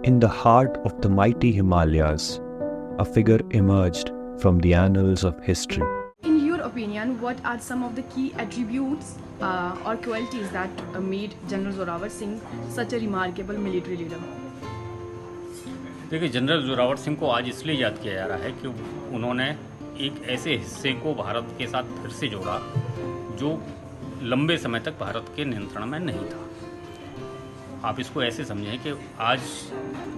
In the heart of the mighty Himalayas, a figure emerged from the annals of history. In your opinion, what are some of the key attributes or qualities that made General Zorawar Singh such a remarkable military leader? देखिए, general Zorawar Singh को आज इसलिए याद किया जा रहा है कि उन्होंने एक ऐसे हिस्से को भारत के साथ फिर से जोड़ा जो लंबे समय तक भारत के नियंत्रण में नहीं था। आप इसको ऐसे समझें कि आज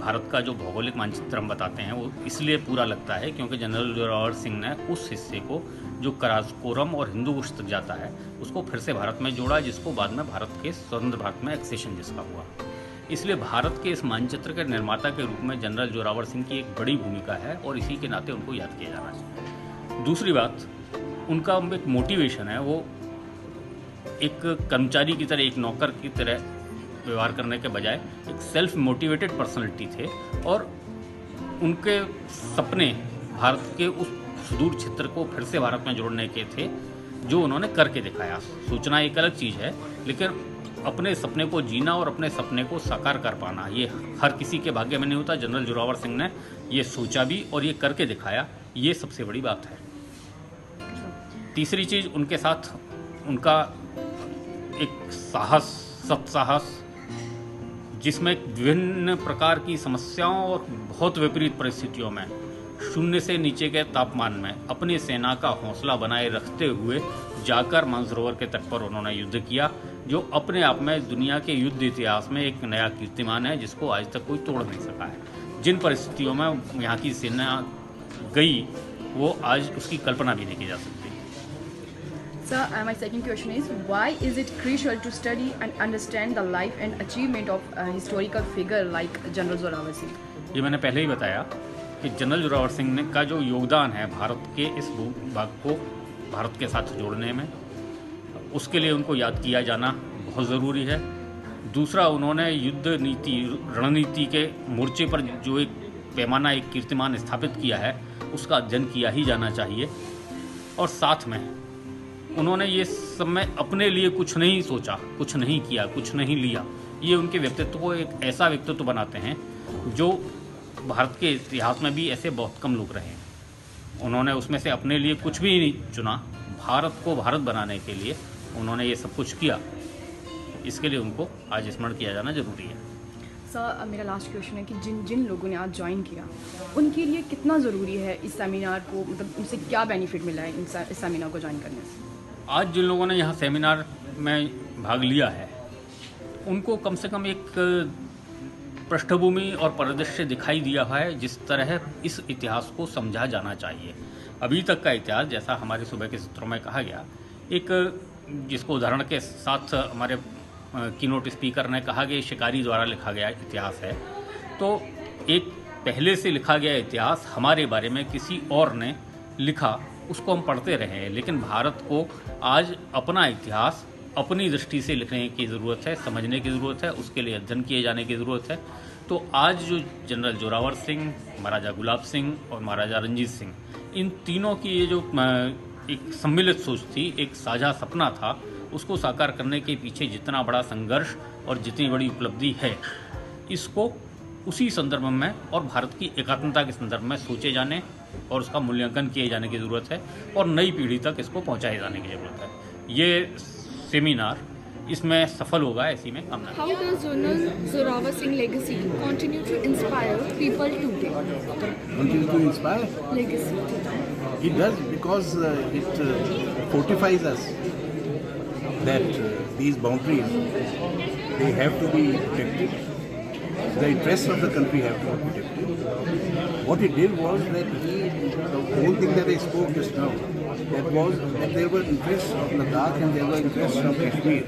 भारत का जो भौगोलिक मानचित्र हम बताते हैं वो इसलिए पूरा लगता है क्योंकि जनरल जोरावर सिंह ने उस हिस्से को जो कराकोरम और हिंदू कुश तक जाता है उसको फिर से भारत में जोड़ा, जिसको बाद में भारत के स्वतंत्र भारत में एक्सेशन जिसका हुआ। इसलिए भारत के इस मानचित्र के निर्माता के रूप में जनरल जोरावर सिंह की एक बड़ी भूमिका है और इसी के नाते उनको याद किया जाना चाहिए। दूसरी बात, उनका एक मोटिवेशन है, वो एक कर्मचारी की तरह, एक नौकर की तरह व्यवहार करने के बजाय एक सेल्फ मोटिवेटेड पर्सनैलिटी थे और उनके सपने भारत के उस सुदूर क्षेत्र को फिर से भारत में जोड़ने के थे जो उन्होंने करके दिखाया। सोचना एक अलग चीज़ है, लेकिन अपने सपने को जीना और अपने सपने को साकार कर पाना ये हर किसी के भाग्य में नहीं होता। जनरल जोरावर सिंह ने ये सोचा भी और ये करके दिखाया, ये सबसे बड़ी बात है। तीसरी चीज़, उनके साथ उनका एक साहस, सत्साहस, जिसमें विभिन्न प्रकार की समस्याओं और बहुत विपरीत परिस्थितियों में शून्य से नीचे के तापमान में अपनी सेना का हौसला बनाए रखते हुए जाकर मानसरोवर के तट पर उन्होंने युद्ध किया, जो अपने आप में दुनिया के युद्ध इतिहास में एक नया कीर्तिमान है जिसको आज तक कोई तोड़ नहीं सका है। जिन परिस्थितियों में यहाँ की सेना गई वो आज उसकी कल्पना भी नहीं की जा सकती। Sir, my second question is, why is it crucial to study and understand the life and achievement of a historical figure like General Zorawar Singh? ये मैंने पहले ही बताया कि जनरल जोरावर सिंह ने का जो योगदान है भारत के इस भूभाग को भारत के साथ जोड़ने में, उसके लिए उनको याद किया जाना बहुत ज़रूरी है। दूसरा, उन्होंने युद्ध नीति, रणनीति के मोर्चे पर जो एक पैमाना, एक कीर्तिमान स्थापित किया है उसका अध्ययन किया ही जाना चाहिए। और साथ में उन्होंने ये सब में अपने लिए कुछ नहीं सोचा, कुछ नहीं किया, कुछ नहीं लिया। ये उनके व्यक्तित्व को एक ऐसा व्यक्तित्व बनाते हैं जो भारत के इतिहास में भी ऐसे बहुत कम लोग रहे हैं। उन्होंने उसमें से अपने लिए कुछ भी नहीं चुना, भारत को भारत बनाने के लिए उन्होंने ये सब कुछ किया। इसके लिए उनको आज स्मरण किया जाना जरूरी है। सर, मेरा लास्ट क्वेश्चन है कि जिन लोगों ने आज ज्वाइन किया उनके लिए कितना ज़रूरी है इस सेमिनार को, मतलब उनसे क्या बेनिफिट मिला है इस सेमिनार को ज्वाइन करने से? आज जिन लोगों ने यहाँ सेमिनार में भाग लिया है उनको कम से कम एक पृष्ठभूमि और परिदृश्य दिखाई दिया है जिस तरह इस इतिहास को समझा जाना चाहिए। अभी तक का इतिहास, जैसा हमारे सुबह के सत्रों में कहा गया, एक जिसको उदाहरण के साथ हमारे कीनोट स्पीकर ने कहा कि शिकारी द्वारा लिखा गया इतिहास है, तो एक पहले से लिखा गया इतिहास हमारे बारे में किसी और ने लिखा, उसको हम पढ़ते रहे हैं। लेकिन भारत को आज अपना इतिहास अपनी दृष्टि से लिखने की ज़रूरत है, समझने की ज़रूरत है, उसके लिए अध्ययन किए जाने की ज़रूरत है। तो आज जो जनरल जोरावर सिंह, महाराजा गुलाब सिंह और महाराजा रंजीत सिंह, इन तीनों की ये जो एक सम्मिलित सोच थी, एक साझा सपना था, उसको साकार करने के पीछे जितना बड़ा संघर्ष और जितनी बड़ी उपलब्धि है, इसको उसी संदर्भ में और भारत की एकात्मता के संदर्भ में सोचे जाने और उसका मूल्यांकन किए जाने की ज़रूरत है और नई पीढ़ी तक इसको पहुंचाए जाने की ज़रूरत है। ये सेमिनार इसमें सफल होगा, ऐसी में कामना। How does General Zorawar Singh legacy continue to inspire people today? Continue to inspire? Legacy. It does, because it fortifies us that these boundaries, they have to be protected. The interests of the country have to be protected. What he did was that the whole thing that I spoke just now, that was that there were interests of Ladakh and there were interests of Kashmir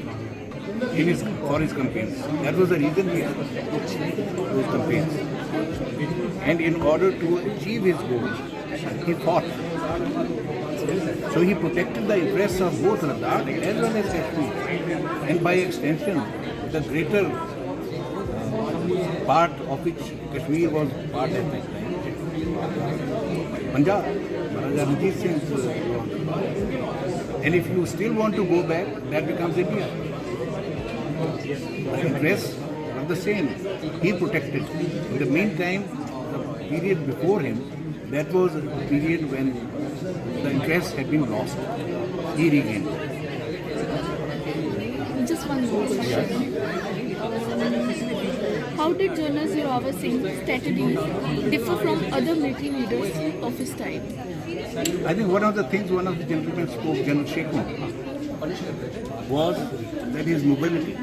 for his campaigns. That was the reason he took those campaigns. And in order to achieve his goals, he fought. So he protected the interests of both Ladakh as well as Kashmir, and by extension, the greater part of which Kashmir was part at that time. Punjab, Maharaja Ranjit Singh was the part. And if you still want to go back, that becomes India. The interests were the same. He protected. In the meantime, the period before him, that was a period when the interest had been lost. He regained. Just one more question. How did General Zorawar Singh's strategies differ from other military leaders of his time? I think one of the things one of the gentlemen spoke, General Shekhar, was that his mobility.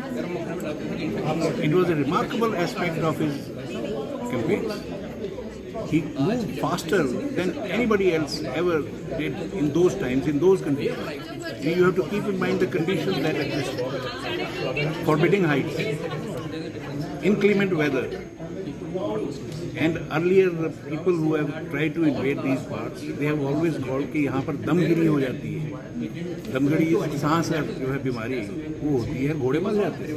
It was a remarkable aspect of his campaigns. He moved faster than anybody else ever did in those times, in those conditions. You have to keep in mind the conditions that exist. Forbidding heights, inclement weather, and earlier the people who have tried to invade these parts, they have always called कि यहाँ पर दमगिरी हो जाती है. दमगिरी सांस जो है बीमारी वो होती है, घोड़े मर जाते हैं.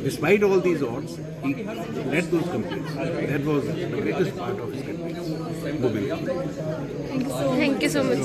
Despite all these odds, he led those campaigns. That was the greatest part of his campaign. Mobility. Thank you so much.